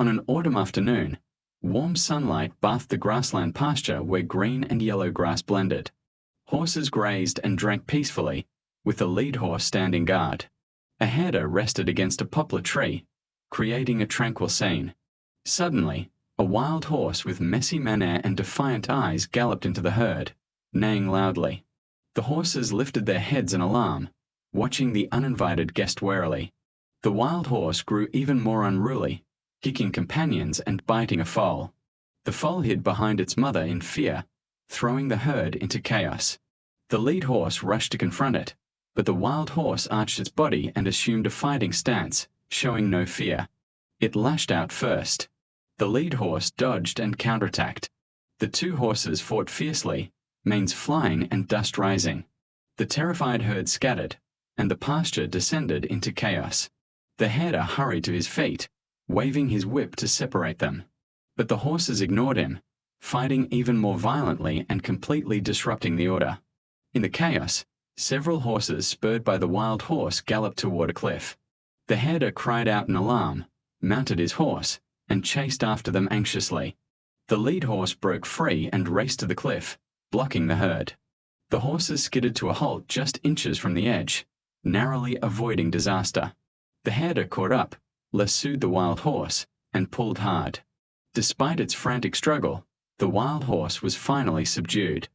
On an autumn afternoon, warm sunlight bathed the grassland pasture where green and yellow grass blended. Horses grazed and drank peacefully, with the lead horse standing guard. A herder rested against a poplar tree, creating a tranquil scene. Suddenly, a wild horse with messy manner and defiant eyes galloped into the herd, neighing loudly. The horses lifted their heads in alarm, watching the uninvited guest warily. The wild horse grew even more unruly, kicking companions and biting a foal. The foal hid behind its mother in fear, throwing the herd into chaos. The lead horse rushed to confront it, but the wild horse arched its body and assumed a fighting stance, showing no fear. It lashed out first. The lead horse dodged and counterattacked. The two horses fought fiercely, manes flying and dust rising. The terrified herd scattered, and the pasture descended into chaos. The herder hurried to his feet, waving his whip to separate them. But the horses ignored him, fighting even more violently and completely disrupting the order. In the chaos, several horses spurred by the wild horse galloped toward a cliff. The herder cried out in alarm, mounted his horse, and chased after them anxiously. The lead horse broke free and raced to the cliff, blocking the herd. The horses skidded to a halt just inches from the edge, narrowly avoiding disaster. The herder caught up, lassoed the wild horse, and pulled hard. Despite its frantic struggle, the wild horse was finally subdued.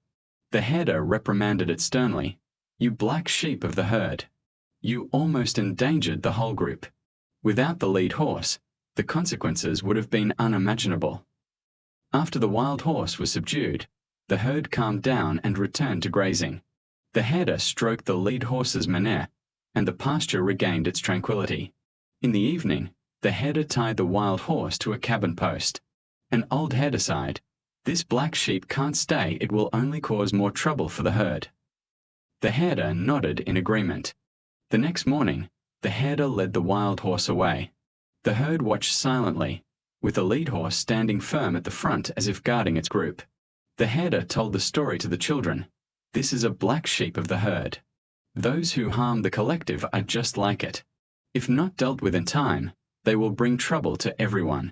The herder reprimanded it sternly. "You black sheep of the herd. You almost endangered the whole group." Without the lead horse, the consequences would have been unimaginable. After the wild horse was subdued, the herd calmed down and returned to grazing. The herder stroked the lead horse's mane, and the pasture regained its tranquility. In the evening, the herder tied the wild horse to a cabin post. An old herder sighed, "This black sheep can't stay, it will only cause more trouble for the herd." The herder nodded in agreement. The next morning, the herder led the wild horse away. The herd watched silently, with the lead horse standing firm at the front as if guarding its group. The herder told the story to the children. "This is a black sheep of the herd. Those who harm the collective are just like it. If not dealt with in time, they will bring trouble to everyone."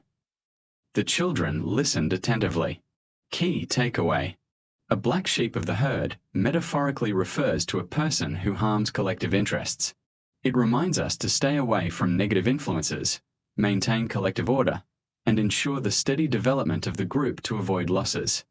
The children listened attentively. Key takeaway: a black sheep of the herd metaphorically refers to a person who harms collective interests. It reminds us to stay away from negative influences, maintain collective order, and ensure the steady development of the group to avoid losses.